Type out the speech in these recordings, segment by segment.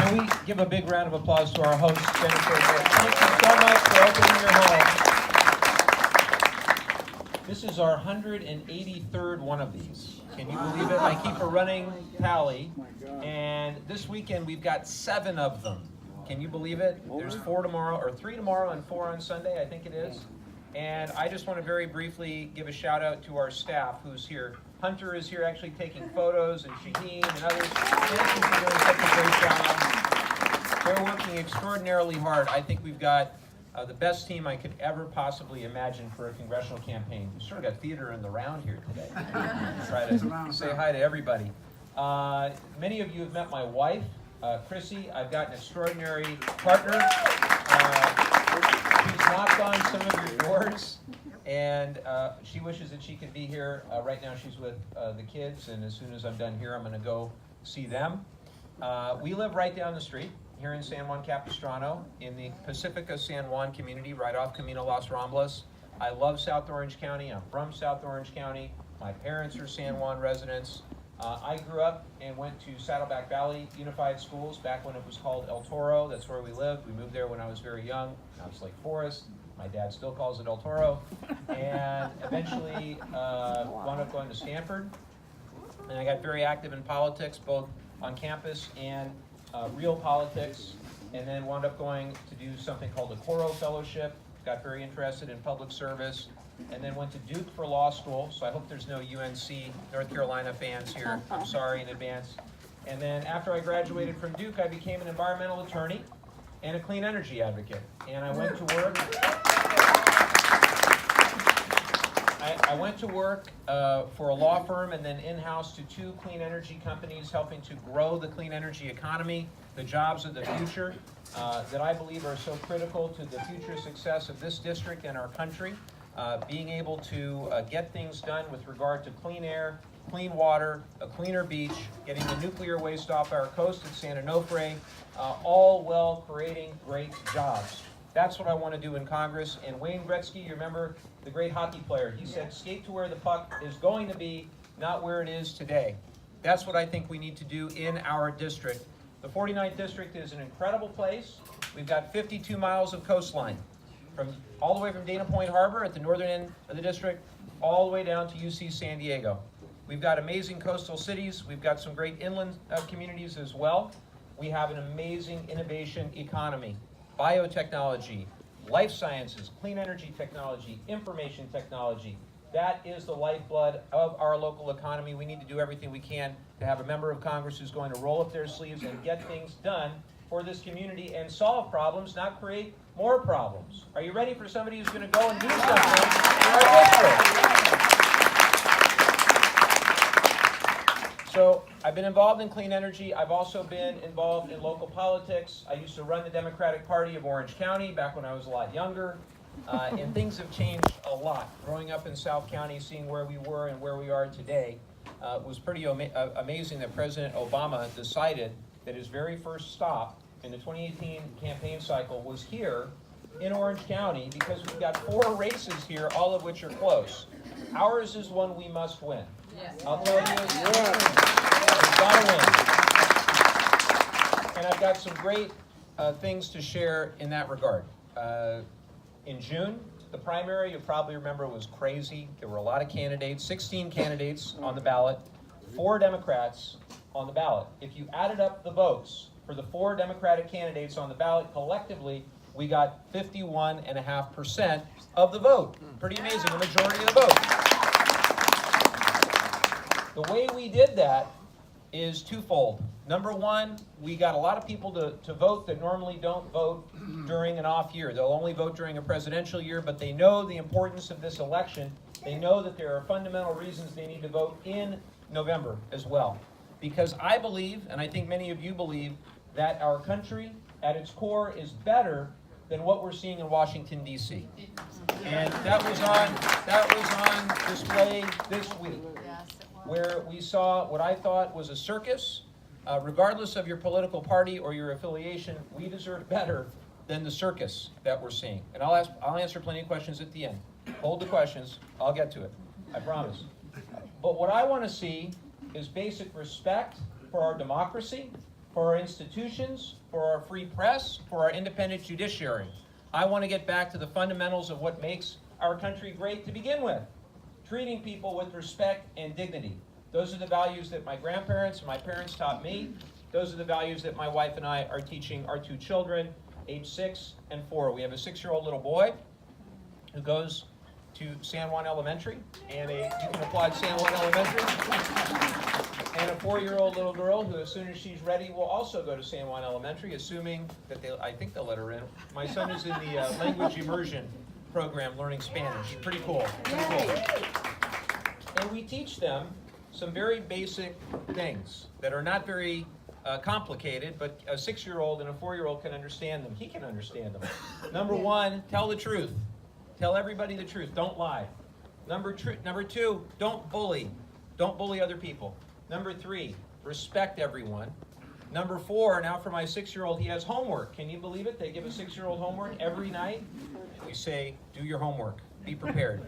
Can we give a big round of applause to our host, Jennifer? Thank you so much for opening your home. This is our 183rd one of these. Can you believe it? I keep a running tally, and this weekend we've got 7 of them. Can you believe it? There's 4 tomorrow, or 3 tomorrow and 4 on Sunday, I think it is. And I just want to very briefly give a shout out to our staff who's here. Hunter is here actually taking photos, and Shaheen and others. Thank you for doing such a great job. They're working extraordinarily hard. I think we've got the best team I could ever possibly imagine for a congressional campaign. We've sort of got theater in the round here today. Try to say hi to everybody. Many of you have met my wife, Chrissy. I've got an extraordinary partner. She's knocked on some of your doors, and she wishes that she could be here. Right now she's with the kids, and as soon as I'm done here, I'm going to go see them. We live right down the street here in San Juan Capistrano, in the Pacifica San Juan community, right off Camino Las Ramblas. I love South Orange County. I'm from South Orange County. My parents are San Juan residents. I grew up and went to Saddleback Valley Unified Schools back when it was called El Toro. That's where we lived. We moved there when I was very young. Now it's Lake Forest. My dad still calls it El Toro. And eventually wound up going to Stanford. And I got very active in politics, both on campus and real politics. And then wound up going to do something called the Coro Fellowship. Got very interested in public service. And then went to Duke for law school, so I hope there's no UNC, North Carolina fans here. I'm sorry in advance. And then after I graduated from Duke, I became an environmental attorney and a clean energy advocate. And I went to work. I went to work for a law firm and then in-house to 2 clean energy companies, helping to grow the clean energy economy, the jobs of the future that I believe are so critical to the future success of this district and our country. Being able to get things done with regard to clean air, clean water, a cleaner beach, getting the nuclear waste off our coast at San Onofre, all while creating great jobs. That's what I want to do in Congress. And Wayne Gretzky, you remember the great hockey player, he said, skate to where the puck is going to be, not where it is today. That's what I think we need to do in our district. The 49th district is an incredible place. We've got 52 miles of coastline. All the way from Dana Point Harbor at the northern end of the district, all the way down to UC San Diego. We've got amazing coastal cities. We've got some great inland communities as well. We have an amazing innovation economy, biotechnology, life sciences, clean energy technology, information technology. That is the lifeblood of our local economy. We need to do everything we can to have a member of Congress who's going to roll up their sleeves and get things done for this community and solve problems, not create more problems. Are you ready for somebody who's going to go and do something in our district? So I've been involved in clean energy. I've also been involved in local politics. I used to run the Democratic Party of Orange County back when I was a lot younger. And things have changed a lot. Growing up in South County, seeing where we were and where we are today, was pretty amazing that President Obama decided that his very first stop in the 2018 campaign cycle was here in Orange County, because we've got 4 races here, all of which are close. Ours is one we must win. Yes. I'll tell you, we've got to win. And I've got some great things to share in that regard. In June, the primary, you probably remember, was crazy. There were a lot of candidates, 16 candidates on the ballot, 4 Democrats on the ballot. If you added up the votes for the 4 Democratic candidates on the ballot, collectively, we got 51.5% of the vote. Pretty amazing, a majority of the vote. The way we did that is twofold. Number one, we got a lot of people to vote that normally don't vote during an off year. They'll only vote during a presidential year, but they know the importance of this election. They know that there are fundamental reasons they need to vote in November as well. Because I believe, and I think many of you believe, that our country at its core is better than what we're seeing in Washington, D.C. And that was on display this week, where we saw what I thought was a circus. Regardless of your political party or your affiliation, we deserve better than the circus that we're seeing. And I'll answer plenty of questions at the end. Hold the questions, I'll get to it, I promise. But what I want to see is basic respect for our democracy, for our institutions, for our free press, for our independent judiciary. I want to get back to the fundamentals of what makes our country great to begin with. Treating people with respect and dignity. Those are the values that my grandparents and my parents taught me. Those are the values that my wife and I are teaching our two children, age 6 and 4. We have a 6-year-old little boy who goes to San Juan Elementary, and you can applaud San Juan Elementary, and a 4-year-old little girl who, as soon as she's ready, will also go to San Juan Elementary, assuming that I think they'll let her in. My son is in the language immersion program learning Spanish. Pretty cool. Pretty cool. And we teach them some very basic things that are not very complicated, but a 6-year-old and a 4-year-old can understand them. He can understand them. Number 1, tell the truth. Tell everybody the truth. Don't lie. Number 2, don't bully. Don't bully other people. Number 3, respect everyone. Number 4, now for my 6-year-old, he has homework. Can you believe it? They give a 6-year-old homework every night. We say, do your homework. Be prepared.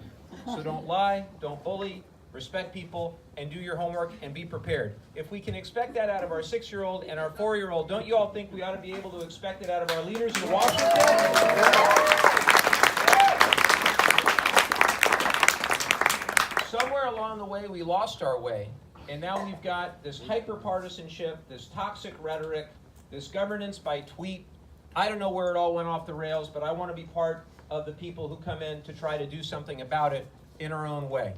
So don't lie, don't bully, respect people, and do your homework and be prepared. If we can expect that out of our 6-year-old and our 4-year-old, don't you all think we ought to be able to expect it out of our leaders in Washington? Somewhere along the way, we lost our way, and now we've got this hyper-partisanship, this toxic rhetoric, this governance by tweet. I don't know where it all went off the rails, but I want to be part of the people who come in to try to do something about it in our own way.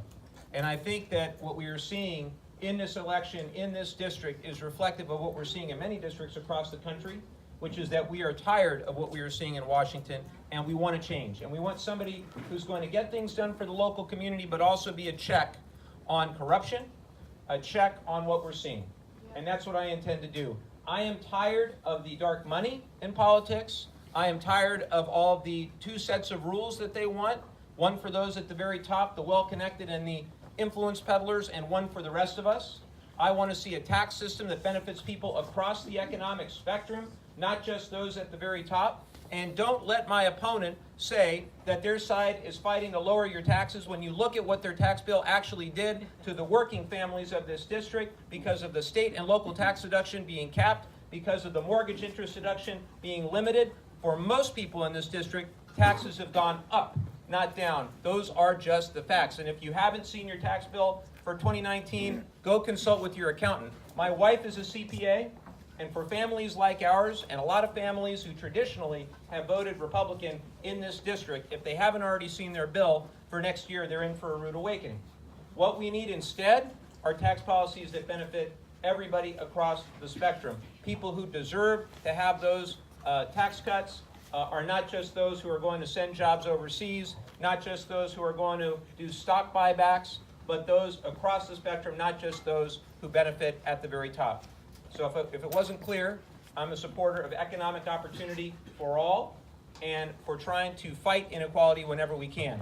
And I think that what we are seeing in this election, in this district, is reflective of what we're seeing in many districts across the country, which is that we are tired of what we are seeing in Washington, and we want to change. And we want somebody who's going to get things done for the local community, but also be a check on corruption, a check on what we're seeing. And that's what I intend to do. I am tired of the dark money in politics. I am tired of all the 2 sets of rules that they want, one for those at the very top, the well-connected and the influence peddlers, and one for the rest of us. I want to see a tax system that benefits people across the economic spectrum, not just those at the very top. And don't let my opponent say that their side is fighting to lower your taxes when you look at what their tax bill actually did to the working families of this district because of the state and local tax deduction being capped, because of the mortgage interest deduction being limited. For most people in this district, taxes have gone up, not down. Those are just the facts. And if you haven't seen your tax bill for 2019, go consult with your accountant. My wife is a CPA. And for families like ours, and a lot of families who traditionally have voted Republican in this district, if they haven't already seen their bill for next year, they're in for a rude awakening. What we need instead are tax policies that benefit everybody across the spectrum. People who deserve to have those tax cuts are not just those who are going to send jobs overseas, not just those who are going to do stock buybacks, but those across the spectrum, not just those who benefit at the very top. So if it wasn't clear, I'm a supporter of economic opportunity for all and for trying to fight inequality whenever we can.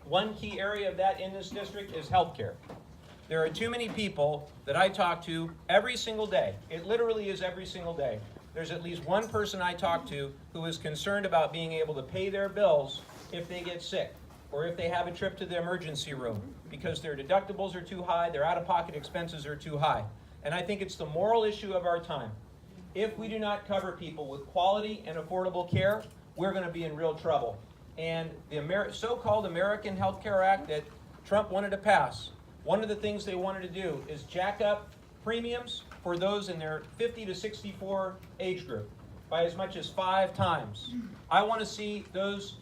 One key area of that in this district is healthcare. There are too many people that I talk to every single day. It literally is every single day. There's at least one person I talk to who is concerned about being able to pay their bills if they get sick or if they have a trip to the emergency room because their deductibles are too high, their out-of-pocket expenses are too high. And I think it's the moral issue of our time. If we do not cover people with quality and affordable care, we're going to be in real trouble. And the so-called American Health Care Act that Trump wanted to pass, one of the things they wanted to do is jack up premiums for those in their 50 to 64 age group by as much as 5 times. I want to see those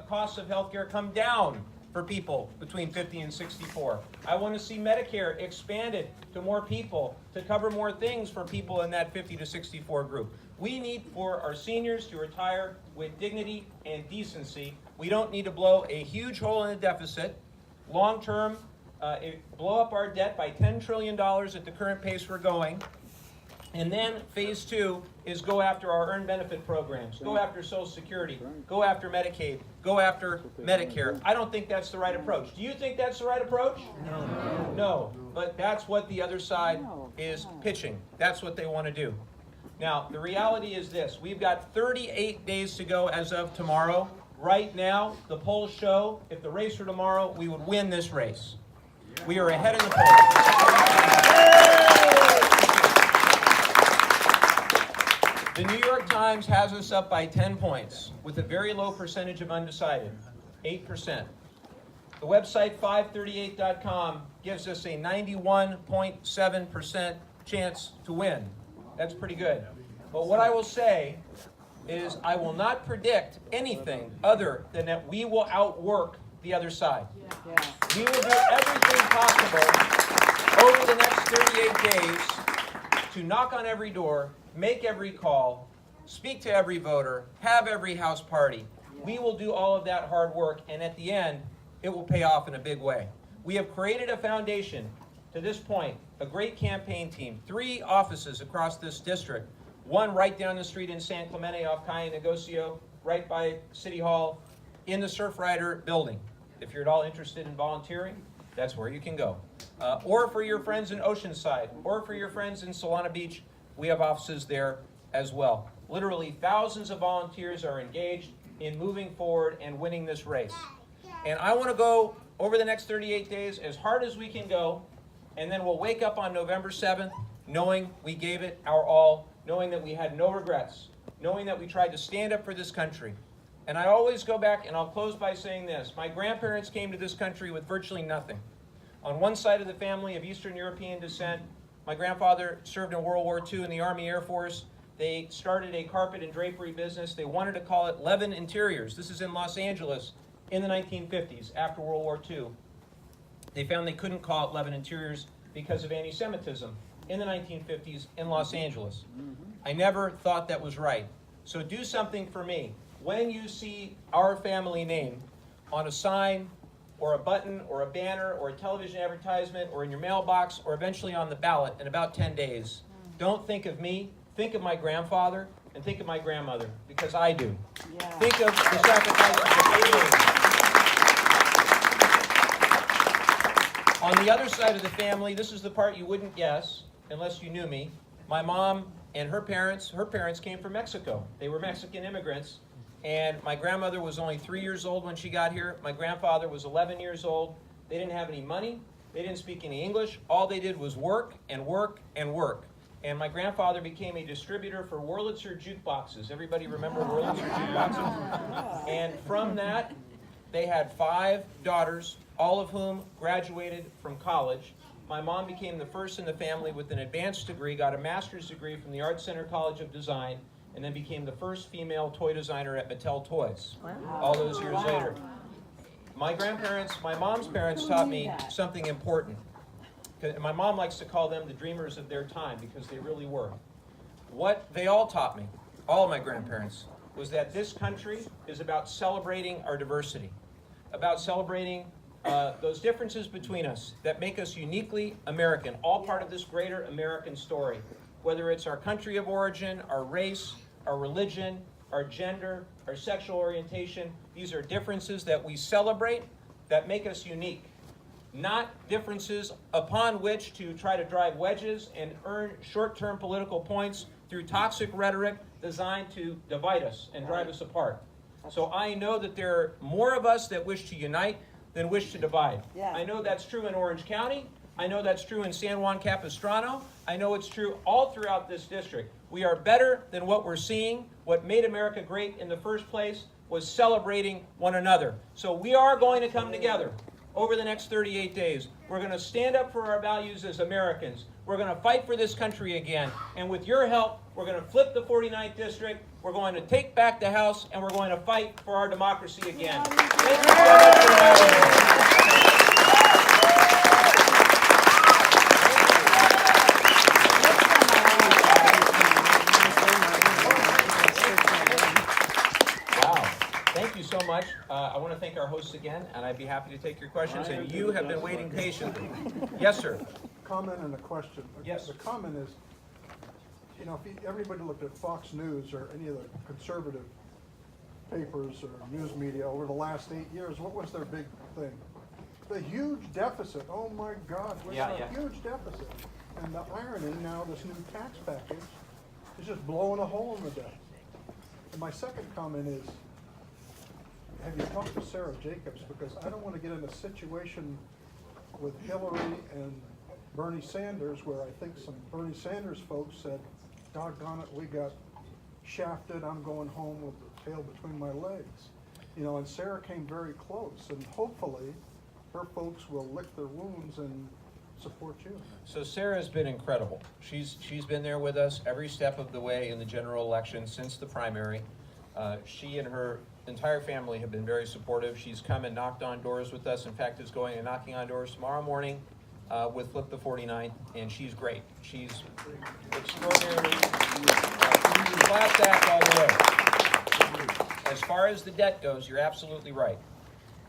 costs of health care come down for people between 50 and 64. I want to see Medicare expanded to more people to cover more things for people in that 50 to 64 group. We need for our seniors to retire with dignity and decency. We don't need to blow a huge hole in the deficit. Long term, blow up our debt by $10 trillion at the current pace we're going. And then phase 2 is go after our earned benefit programs, go after Social Security, go after Medicaid, go after Medicare. I don't think that's the right approach. Do you think that's the right approach? No. No, but that's what the other side is pitching. That's what they want to do. Now, the reality is this. We've got 38 days to go as of tomorrow. Right now, the polls show if the race were tomorrow, we would win this race. We are ahead in the polls. The New York Times has us up by 10 points with a very low percentage of undecided, 8%. The website 538.com gives us a 91.7% chance to win. That's pretty good. But what I will say is I will not predict anything other than that we will outwork the other side. We will do everything possible over the next 38 days to knock on every door, make every call, speak to every voter, have every house party. We will do all of that hard work, and at the end, it will pay off in a big way. We have created a foundation to this point, a great campaign team, 3 offices across this district, one right down the street in San Clemente off Calle Negocio, right by City Hall, in the Surf Rider building. If you're at all interested in volunteering, that's where you can go. Or for your friends in Oceanside, or for your friends in Solana Beach, we have offices there as well. Literally thousands of volunteers are engaged in moving forward and winning this race. And I want to go over the next 38 days as hard as we can go, and then we'll wake up on November 7th knowing we gave it our all, knowing that we had no regrets, knowing that we tried to stand up for this country. And I always go back, and I'll close by saying this. My grandparents came to this country with virtually nothing. On one side of the family of Eastern European descent, my grandfather served in World War II in the Army Air Force. They started a carpet and drapery business. They wanted to call it Levin Interiors. This is in Los Angeles in the 1950s, after World War II. They found they couldn't call it Levin Interiors because of anti-Semitism in the 1950s in Los Angeles. I never thought that was right. So do something for me. When you see our family name on a sign or a button or a banner or a television advertisement or in your mailbox or eventually on the ballot in about 10 days, don't think of me, think of my grandfather and think of my grandmother, because I do. Think of the sacrifices that they made. On the other side of the family, this is the part you wouldn't guess unless you knew me. My mom and her parents came from Mexico. They were Mexican immigrants. And my grandmother was only 3 years old when she got here. My grandfather was 11 years old. They didn't have any money. They didn't speak any English. All they did was work and work and work. And my grandfather became a distributor for Wurlitzer jukeboxes. Everybody remember Wurlitzer jukeboxes? And from that, they had 5 daughters, all of whom graduated from college. My mom became the first in the family with an advanced degree, got a master's degree from the Art Center College of Design, and then became the first female toy designer at Mattel Toys, all those years later. My mom's parents taught me something important. My mom likes to call them the dreamers of their time, because they really were. What they all taught me, all of my grandparents, was that this country is about celebrating our diversity, about celebrating those differences between us that make us uniquely American, all part of this greater American story. Whether it's our country of origin, our race, our religion, our gender, our sexual orientation, these are differences that we celebrate that make us unique. Not differences upon which to try to drive wedges and earn short-term political points through toxic rhetoric designed to divide us and drive us apart. So I know that there are more of us that wish to unite than wish to divide. I know that's true in Orange County. I know that's true in San Juan Capistrano. I know it's true all throughout this district. We are better than what we're seeing. What made America great in the first place was celebrating one another. So we are going to come together over the next 38 days. We're going to stand up for our values as Americans. We're going to fight for this country again. And with your help, we're going to flip the 49th district. We're going to take back the House, and we're going to fight for our democracy again. Thank you so much for having me. So much. I want to thank our hosts again, and I'd be happy to take your questions. And you have been waiting patiently. Yes, sir. Comment and a question. Yes. The comment is, if everybody looked at Fox News or any of the conservative papers or news media over the last 8 years, what was their big thing? The huge deficit. Oh my God, what's a huge deficit? And the irony now, this new tax package is just blowing a hole in the debt. And my second comment is, have you talked to Sarah Jacobs? Because I don't want to get in a situation with Hillary and Bernie Sanders where I think some Bernie Sanders folks said, doggone it, we got shafted, I'm going home with the tail between my legs. You know, and Sarah came very close, and hopefully her folks will lick their wounds and support you. So Sarah's been incredible. She's been there with us every step of the way in the general election since the primary. She and her entire family have been very supportive. She's come and knocked on doors with us. In fact, is going and knocking on doors tomorrow morning with Flip the 49, and she's great. She's extraordinarily class act all the way. As far as the debt goes, you're absolutely right.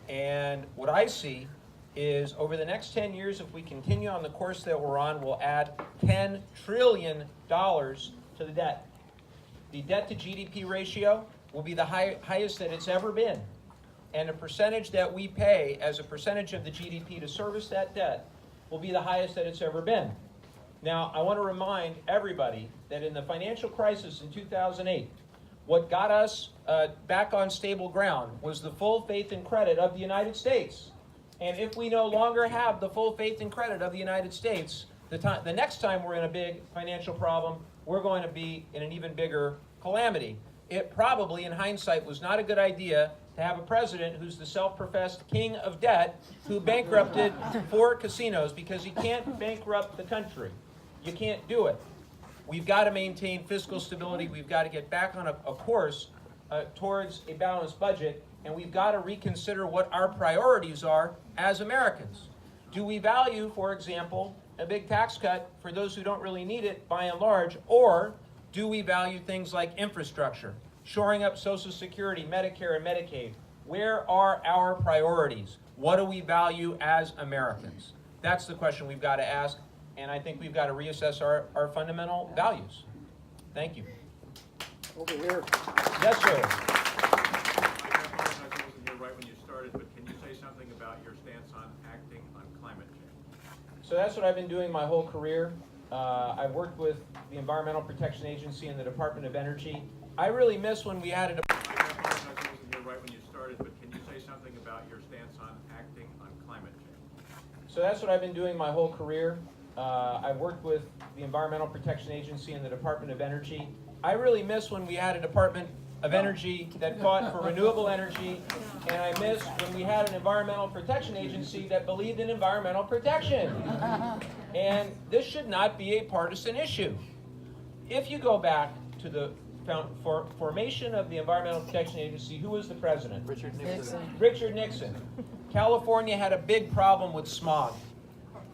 And what I see is over the next 10 years, if we continue on the course that we're on, we'll add $10 trillion to the debt. The debt to GDP ratio will be the highest that it's ever been. And the percentage that we pay as a percentage of the GDP to service that debt will be the highest that it's ever been. Now, I want to remind everybody that in the financial crisis in 2008, what got us back on stable ground was the full faith and credit of the United States. And if we no longer have the full faith and credit of the United States, the next time we're in a big financial problem, we're going to be in an even bigger calamity. It probably, in hindsight, was not a good idea to have a president who's the self-professed king of debt who bankrupted 4 casinos, because he can't bankrupt the country. You can't do it. We've got to maintain fiscal stability. We've got to get back on a course towards a balanced budget, and we've got to reconsider what our priorities are as Americans. Do we value, for example, a big tax cut for those who don't really need it by and large, or do we value things like infrastructure, shoring up Social Security, Medicare, and Medicaid? Where are our priorities? What do we value as Americans? That's the question we've got to ask, and I think we've got to reassess our fundamental values. Thank you. Over here. Yes, sir. Right when you started, but can you say something about your stance on acting on climate change? So that's what I've been doing my whole career. I've worked with the Environmental Protection Agency and the Department of Energy. I really miss when we had a Right when you started, but can you say something about your stance on acting on climate change? So that's what I've been doing my whole career. I've worked with the Environmental Protection Agency and the Department of Energy. I really miss when we had a Department of Energy that fought for renewable energy, and I miss when we had an Environmental Protection Agency that believed in environmental protection. And this should not be a partisan issue. If you go back to the formation of the Environmental Protection Agency, who was the president? Richard Nixon. Richard Nixon. California had a big problem with smog,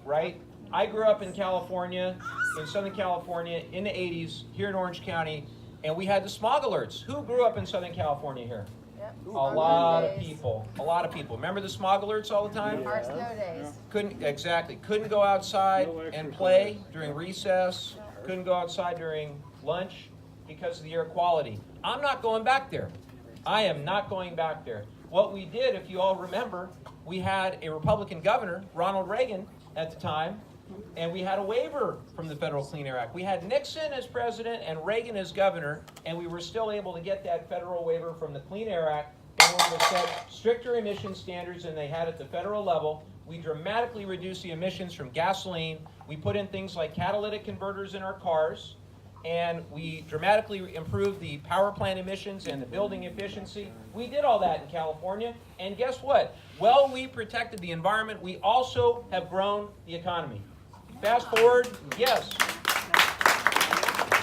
right? I grew up in California, in Southern California, in the 80s, here in Orange County, and we had the smog alerts. Who grew up in Southern California here? Yep. A lot of people. A lot of people. Remember the smog alerts all the time? Hard snow days. Couldn't go outside and play during recess. Couldn't go outside during lunch because of the air quality. I'm not going back there. I am not going back there. What we did, if you all remember, we had a Republican governor, Ronald Reagan, at the time, and we had a waiver from the Federal Clean Air Act. We had Nixon as president and Reagan as governor, and we were still able to get that federal waiver from the Clean Air Act in order to set stricter emission standards than they had at the federal level. We dramatically reduced the emissions from gasoline. We put in things like catalytic converters in our cars, and we dramatically improved the power plant emissions and the building efficiency. We did all that in California, and guess what? Well, we protected the environment. We also have grown the economy. Fast forward, yes.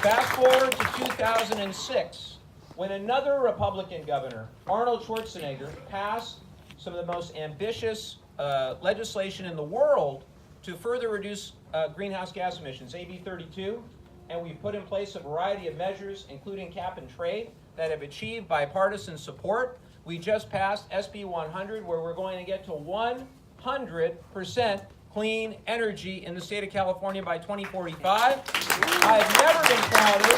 Fast forward to 2006, when another Republican governor, Arnold Schwarzenegger, passed some of the most ambitious legislation in the world to further reduce greenhouse gas emissions, AB 32, and we've put in place a variety of measures, including cap and trade, that have achieved bipartisan support. We just passed SB 100, where we're going to get to 100% clean energy in the state of California by 2045. I've never been prouder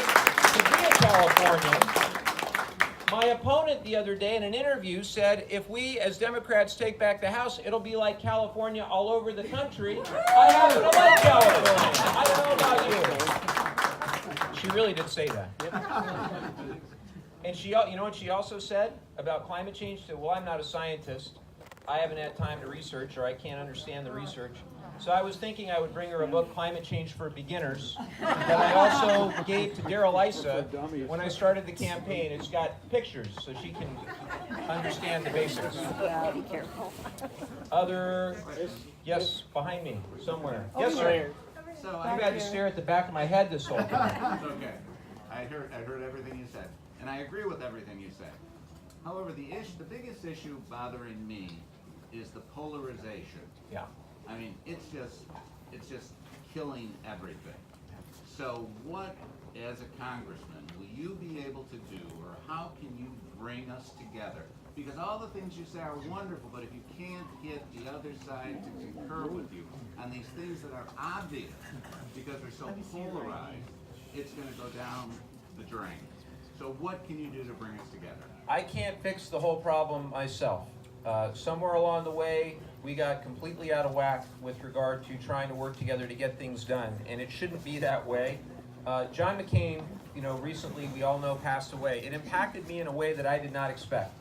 to be a Californian. My opponent the other day in an interview said, if we as Democrats take back the House, it'll be like California all over the country. I happen to like California. I don't know about you. She really did say that. And you know what she also said about climate change? She said, well, I'm not a scientist. I haven't had time to research, or I can't understand the research. So I was thinking I would bring her a book, Climate Change for Beginners, that I also gave to Daryl Issa when I started the campaign. It's got pictures so she can understand the basics. Yeah, be careful. Yes, behind me, somewhere. Yes, sir. So I've had to stare at the back of my head this whole time. It's okay. I heard everything you said, and I agree with everything you said. However, the biggest issue bothering me is the polarization. Yeah. I mean, it's just killing everything. So what, as a congressman, will you be able to do, or how can you bring us together? Because all the things you say are wonderful, but if you can't get the other side to concur with you on these things that are obvious, because they're so polarized, it's gonna go down the drain. So what can you do to bring us together? I can't fix the whole problem myself. Somewhere along the way, we got completely out of whack with regard to trying to work together to get things done, and it shouldn't be that way. John McCain, recently we all know passed away. It impacted me in a way that I did not expect,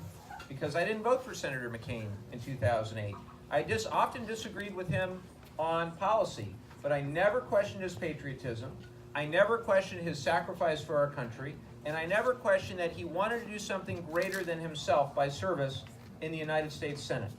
because I didn't vote for Senator McCain in 2008. I often disagreed with him on policy, but I never questioned his patriotism. I never questioned his sacrifice for our country, and I never questioned that he wanted to do something greater than himself by service in the United States Senate.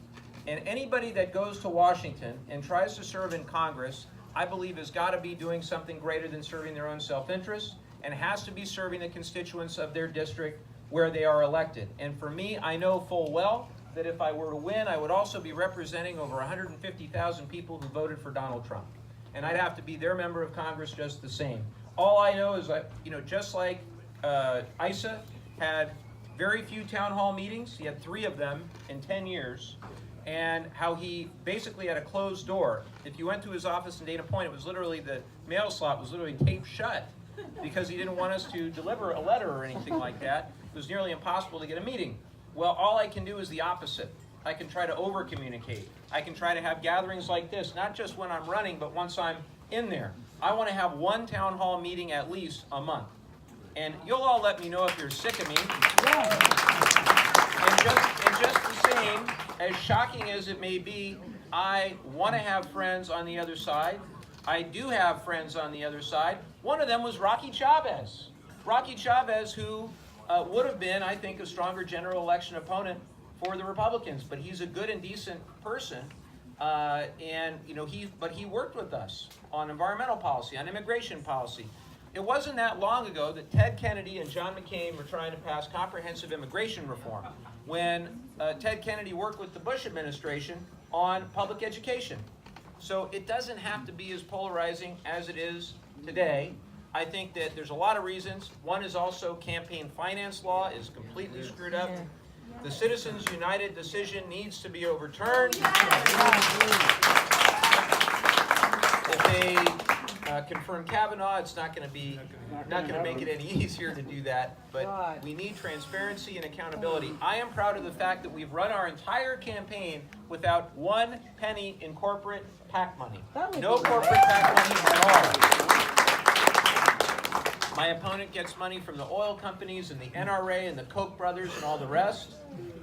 And anybody that goes to Washington and tries to serve in Congress, I believe has got to be doing something greater than serving their own self-interest, and has to be serving the constituents of their district where they are elected. And for me, I know full well that if I were to win, I would also be representing over 150,000 people who voted for Donald Trump. And I'd have to be their member of Congress just the same. All I know is that, just like Issa had very few town hall meetings, he had 3 of them in 10 years, and how he basically had a closed door. If you went to his office in Dana Point, it was literally, the mail slot was literally taped shut because he didn't want us to deliver a letter or anything like that. It was nearly impossible to get a meeting. Well, all I can do is the opposite. I can try to over-communicate. I can try to have gatherings like this, not just when I'm running, but once I'm in there. I want to have one town hall meeting at least a month. And you'll all let me know if you're sick of me. And just the same, as shocking as it may be, I want to have friends on the other side. I do have friends on the other side. One of them was Rocky Chavez. Rocky Chavez, who would have been, I think, a stronger general election opponent for the Republicans, but he's a good and decent person, but he worked with us on environmental policy, on immigration policy. It wasn't that long ago that Ted Kennedy and John McCain were trying to pass comprehensive immigration reform, when Ted Kennedy worked with the Bush administration on public education. So it doesn't have to be as polarizing as it is today. I think that there's a lot of reasons. One is also campaign finance law is completely screwed up. The Citizens United decision needs to be overturned. If they confirm Kavanaugh, it's not going to make it any easier to do that. But we need transparency and accountability. I am proud of the fact that we've run our entire campaign without 1 penny in corporate PAC money. No corporate PAC money at all. My opponent gets money from the oil companies and the NRA and the Koch brothers and all the rest.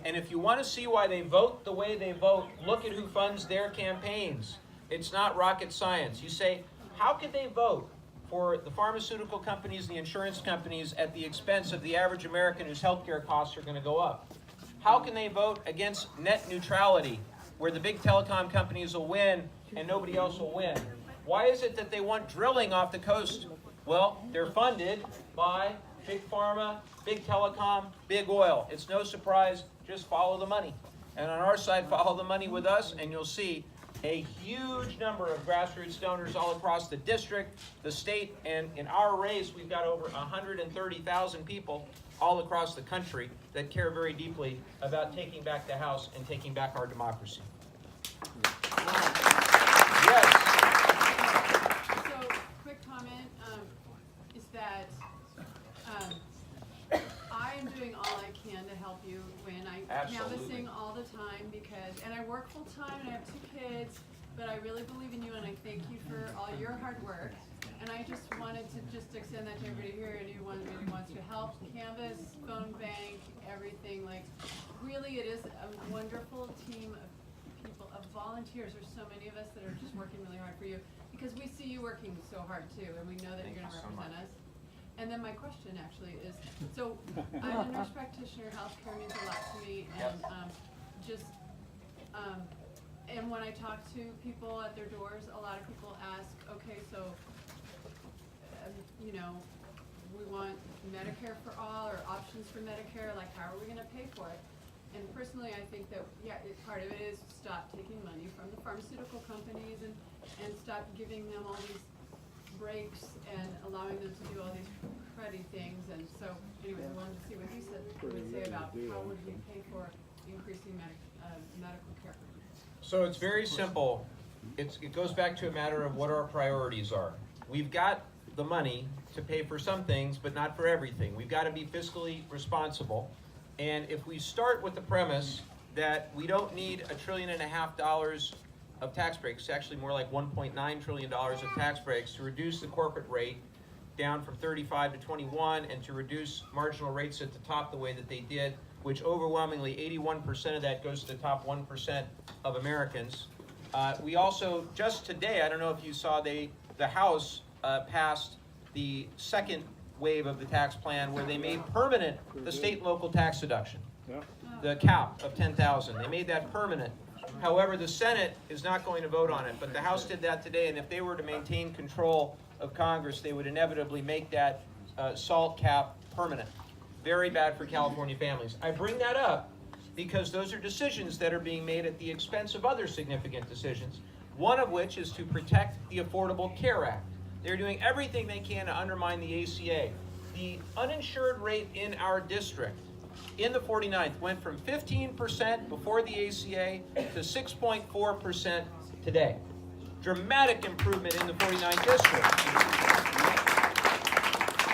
And if you want to see why they vote the way they vote, look at who funds their campaigns. It's not rocket science. You say, how could they vote for the pharmaceutical companies, the insurance companies, at the expense of the average American whose healthcare costs are going to go up? How can they vote against net neutrality, where the big telecom companies will win and nobody else will win? Why is it that they want drilling off the coast? Well, they're funded by big pharma, big telecom, big oil. It's no surprise, just follow the money. And on our side, follow the money with us, and you'll see a huge number of grassroots donors all across the district, the state, and in our race, we've got over 130,000 people all across the country that care very deeply about taking back the House and taking back our democracy. Yes. So, quick comment is that I am doing all I can to help you win. I'm Absolutely. canvassing all the time and I work full time and I have 2 kids, but I really believe in you and I thank you for all your hard work. And I just wanted to extend that to everybody here, anyone who wants to help canvass, phone bank, everything. Like, really, it is a wonderful team of people of volunteers. There's so many of us that are just working really hard for you, because we see you working so hard too, and we know that you're gonna represent us. And then my question actually is, so I'm a nurse practitioner, healthcare means a lot to me, and and when I talk to people at their doors, a lot of people ask, okay, so, you know, we want Medicare for all, or options for Medicare, like how are we gonna pay for it? And personally, I think that, yeah, part of it is stop taking money from the pharmaceutical companies and stop giving them all these breaks and allowing them to do all these cruddy things. And so, anyways, I wanted to see what he would say about how would we pay for increasing medical care. So it's very simple. It goes back to a matter of what our priorities are. We've got the money to pay for some things, but not for everything. We've got to be fiscally responsible. And if we start with the premise that we don't need $1.5 trillion of tax breaks, actually more like $1.9 trillion of tax breaks, to reduce the corporate rate down from 35 to 21, and to reduce marginal rates at the top the way that they did, which overwhelmingly 81% of that goes to the top 1% of Americans. We also, just today, I don't know if you saw, the House passed the second wave of the tax plan, where they made permanent the state and local tax deduction, the cap of $10,000. They made that permanent. However, the Senate is not going to vote on it, but the House did that today, and if they were to maintain control of Congress, they would inevitably make that SALT cap permanent. Very bad for California families. I bring that up because those are decisions that are being made at the expense of other significant decisions, one of which is to protect the Affordable Care Act. They're doing everything they can to undermine the ACA. The uninsured rate in our district, in the 49th, went from 15% before the ACA to 6.4% today. Dramatic improvement in the 49th district.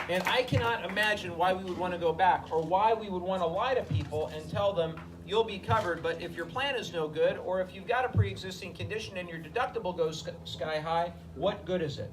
And I cannot imagine why we would want to go back, or why we would want to lie to people and tell them you'll be covered, but if your plan is no good, or if you've got a pre-existing condition and your deductible goes sky high, what good is it?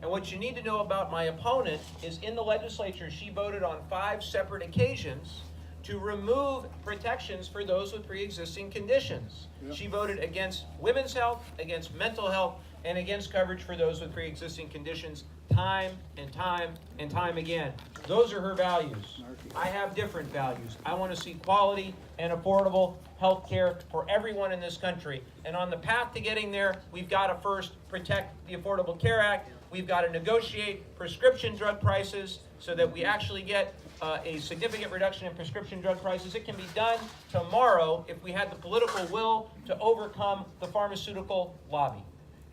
And what you need to know about my opponent is, in the legislature, she voted on 5 separate occasions to remove protections for those with pre-existing conditions. Yep. She voted against women's health, against mental health, and against coverage for those with pre-existing conditions time and time and time again. Those are her values. I have different values. I want to see quality and affordable health care for everyone in this country. And on the path to getting there, we've got to first protect the Affordable Care Act. We've got to negotiate prescription drug prices so that we actually get a significant reduction in prescription drug prices. It can be done tomorrow if we had the political will to overcome the pharmaceutical lobby.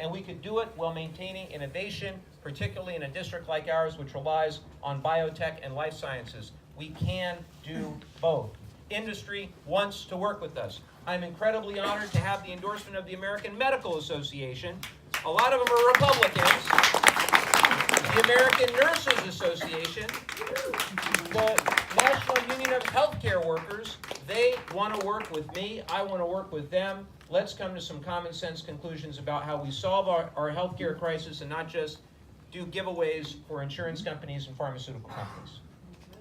And we could do it while maintaining innovation, particularly in a district like ours, which relies on biotech and life sciences. We can do both. Industry wants to work with us. I'm incredibly honored to have the endorsement of the American Medical Association. A lot of them are Republicans. The American Nurses Association, the National Union of Healthcare Workers, they want to work with me. I want to work with them. Let's come to some common sense conclusions about how we solve our healthcare crisis, and not just do giveaways for insurance companies and pharmaceutical companies.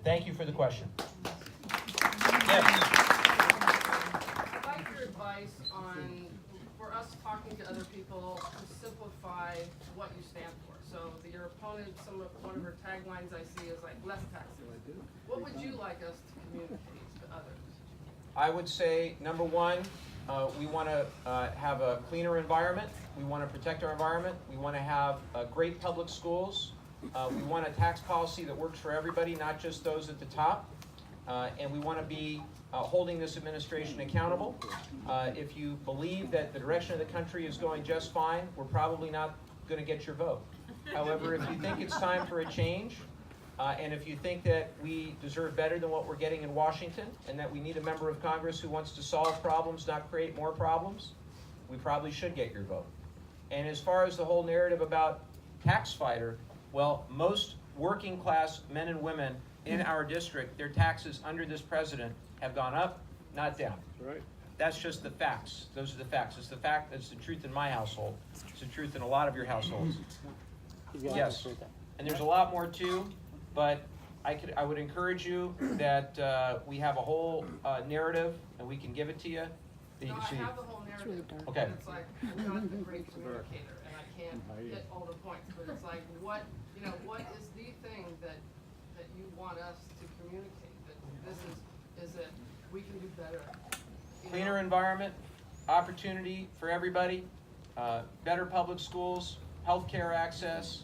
Thank you for the question. Yes. I'd like your advice on, for us talking to other people, to simplify what you stand for. So your opponent, one of her taglines I see is like less taxes. What would you like us to communicate to others? I would say, number one, we want to have a cleaner environment. We want to protect our environment. We want to have great public schools. We want a tax policy that works for everybody, not just those at the top. And we want to be holding this administration accountable. If you believe that the direction of the country is going just fine, we're probably not going to get your vote. However, if you think it's time for a change, and if you think that we deserve better than what we're getting in Washington, and that we need a member of Congress who wants to solve problems, not create more problems, we probably should get your vote. And as far as the whole narrative about tax fighter, well, most working class men and women in our district, their taxes under this president have gone up, not down. Right. That's just the facts. Those are the facts. It's the fact. It's the truth in my household. It's the truth in a lot of your households. Yes. And there's a lot more too, but I would encourage you that we have a whole narrative, and we can give it to you. No, I So you- have the whole narrative. Okay. And it's like, I'm not a great communicator, and I can't hit all the points, but it's like, what is the thing that you want us to communicate? That this is it, we can do better. You know? Cleaner environment, opportunity for everybody, better public schools, healthcare access.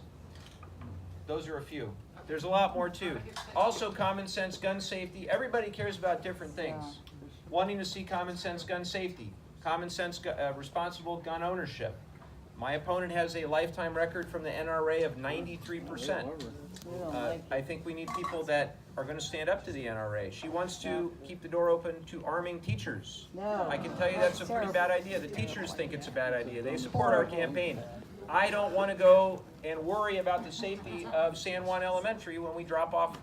Those are a few. There's a lot more too. Also, common sense gun safety. Everybody cares about different things. Wanting to see common sense gun safety, common sense responsible gun ownership. My opponent has a lifetime record from the NRA of 93%. I think we need people that are going to stand up to the NRA. She wants to keep the door open to arming teachers. I can tell you that's a pretty bad idea. The teachers think it's a bad idea. They support our campaign. I don't want to go and worry about the safety of San Juan Elementary when we drop off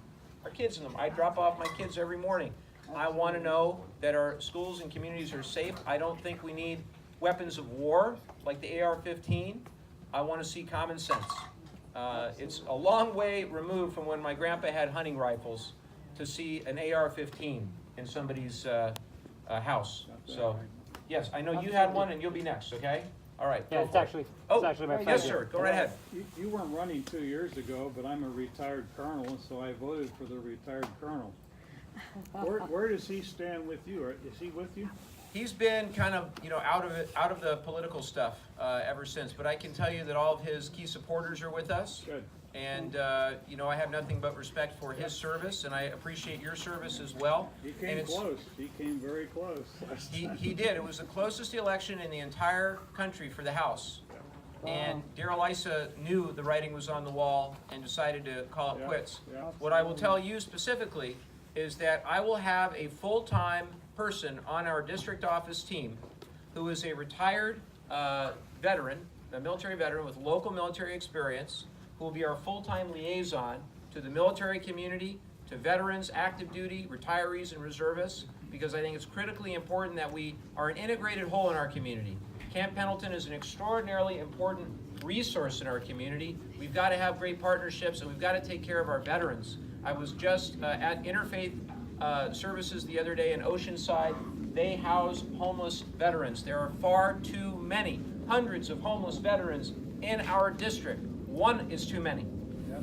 our kids in them. I drop off my kids every morning. I want to know that our schools and communities are safe. I don't think we need weapons of war like the AR-15. I want to see common sense. It's a long way removed from when my grandpa had hunting rifles to see an AR-15 in somebody's house. So, yes, I know you had one and you'll be next, okay? All right. Yeah, go it's for it. actually, Oh, it's actually my friend. yes, sir. Go right ahead. You weren't running 2 years ago, but I'm a retired colonel, so I voted for the retired colonel. Where does he stand with you? Is he with you? He's been kind of, out of the political stuff ever since. But I can tell you that all of his key supporters are with us. Good. And, I have nothing but respect for his service, and I appreciate your service as well. He And came it's- close. He came very close. He did. It was the closest election in the entire country for the House. And Darrell Issa knew the writing was on the wall and decided to call it Yeah, quits. yeah. What I will tell you specifically is that I will have a full-time person on our district office team who is a retired veteran, a military veteran with local military experience, who will be our full-time liaison to the military community, to veterans, active duty, retirees, and reservists, because I think it's critically important that we are an integrated whole in our community. Camp Pendleton is an extraordinarily important resource in our community. We've got to have great partnerships, and we've got to take care of our veterans. I was just at Interfaith Services the other day in Oceanside. They house homeless veterans. There are far too many, hundreds of homeless veterans in our district. One is too many.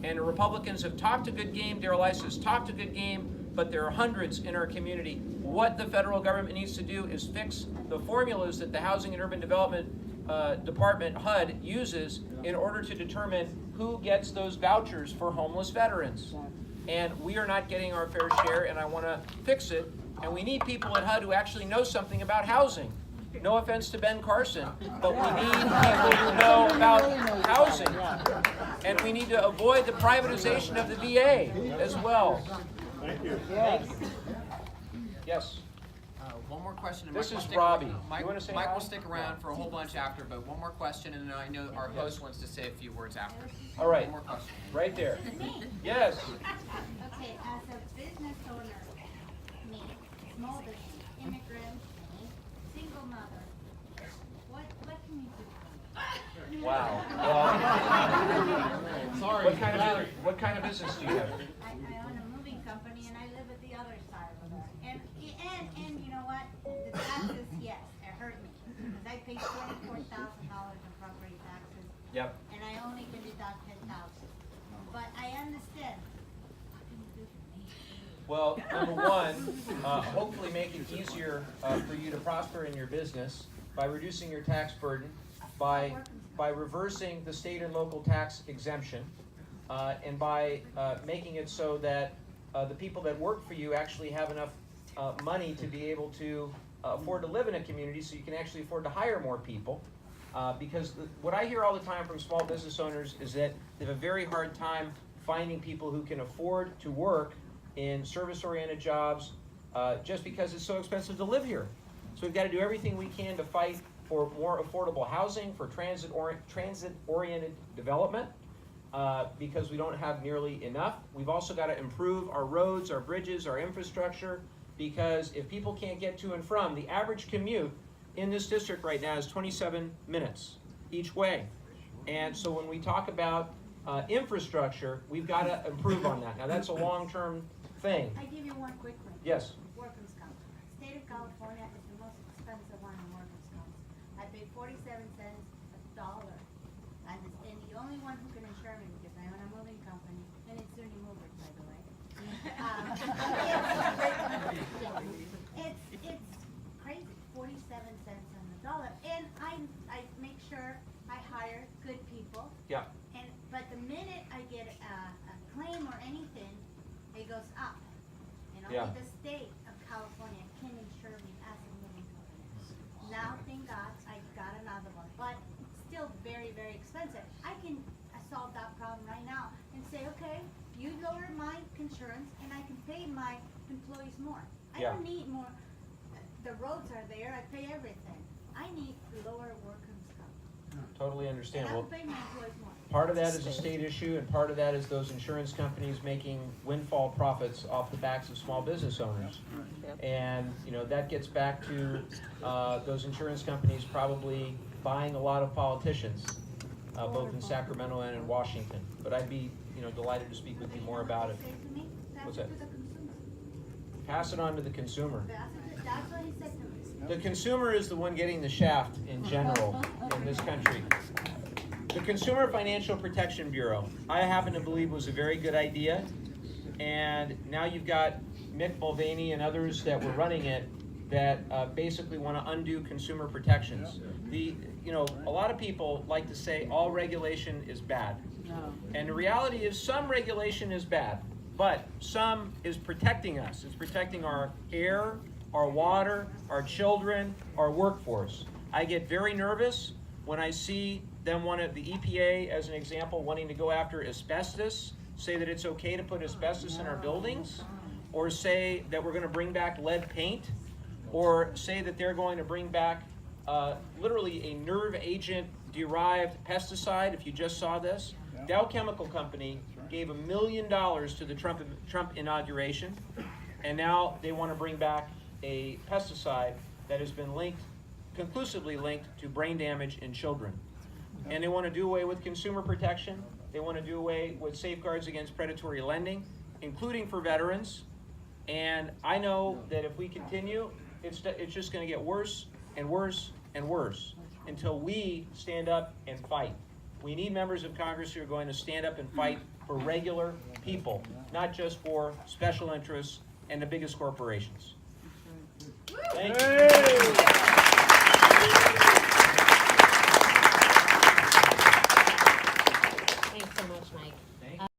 And the Republicans have talked a good game, Darrell Issa has talked a good game, but there are hundreds in our community. What the federal government needs to do is fix the formulas that the Housing and Urban Development Department, HUD, uses in order to determine who gets those vouchers for homeless veterans. And we are not getting our fair share, and I want to fix it. And we need people at HUD who actually know something about housing. No offense to Ben Carson, but we need people who know about housing. And we need to avoid the privatization of the VA as well. Thank you. Thank you. Yes. One more question. And This Mike will is stick Robbie. around- Mike, You wanna say Mike hi? will stick around for a whole bunch after, but one more question, and then I know our host wants to say a few words after. All right. One more question. Right there. Me? Yes. Okay, as a business owner, me, small business, immigrant, me, single mother, what can you do? Wow. Well, Sorry. what kind of business do you have? I own a moving company and I live at the other side of it. And you know what? The taxes, yes, it hurt me. Because I pay $24,000 in property taxes Yep. and I only can deduct 10,000. But I understand. What can you do for me? Well, number one, hopefully make it easier for you to prosper in your business by reducing your tax burden, by reversing the state and local tax exemption, and by making it so that the people that work for you actually have enough money to be able to afford to live in a community, so you can actually afford to hire more people. Because what I hear all the time from small business owners is that they have a very hard time finding people who can afford to work in service-oriented jobs just because it's so expensive to live here. So we've got to do everything we can to fight for more affordable housing, for transit-oriented development, because we don't have nearly enough. We've also got to improve our roads, our bridges, our infrastructure, because if people can't get to and from, the average commute in this district right now is 27 minutes each way. And so when we talk about infrastructure, we've got to improve on that. Now that's a long-term thing. I give you one quick one. Yes. Workers' comp. State of California is the most expensive one in 47 cents a dollar. And the only one who can insure me, because I own a moving company, and it's Zuni Movers, by the way. It's crazy, 47 cents on the dollar. And I make sure I hire good people. Yeah. But the minute I get a claim or anything, it goes up. And only Yeah. the state of California can insure me as a moving company. Now, thank God, I got another one, but still very, very expensive. I can solve that problem right now and say, okay, you lower my insurance and I can pay my employees more. I Yeah. don't need more. The roads are there, I pay everything. I need lower workers' comp. Totally And understand. I Well, will pay my employees more. part of that is a state issue, and part of that is those insurance companies making windfall profits off the backs of small business owners. And, you know, that gets back to those insurance companies probably buying a lot of politicians, both in Sacramento and in Washington. But I'd be, you know, delighted to speak with you more about it. What's that? Pass it on to the consumer. That's what he said to me. The consumer is the one getting the shaft in general in this country. The Consumer Financial Protection Bureau, I happen to believe was a very good idea. And now you've got Mick Mulvaney and others that were running it that basically want to undo consumer protections. You know, a lot of people like to say all regulation is bad. And the reality is some regulation is bad, but some is protecting us. It's protecting our air, our water, our children, our workforce. I get very nervous when I see them the EPA, as an example, wanting to go after asbestos, say that it's okay to put asbestos in our buildings, or say that we're going to bring back lead paint, or say that they're going to bring back literally a nerve agent derived pesticide. If you just saw this, Dow Chemical Company gave $1 million to the Trump inauguration, and now they want to bring back a pesticide that has been conclusively linked to brain damage in children. And they want to do away with consumer protection. They want to do away with safeguards against predatory lending, including for veterans. And I know that if we continue, it's just going to get worse and worse and worse until we stand up and fight. We need members of Congress who are going to stand up and fight for regular people, not just for special interests and the biggest corporations. Thank you.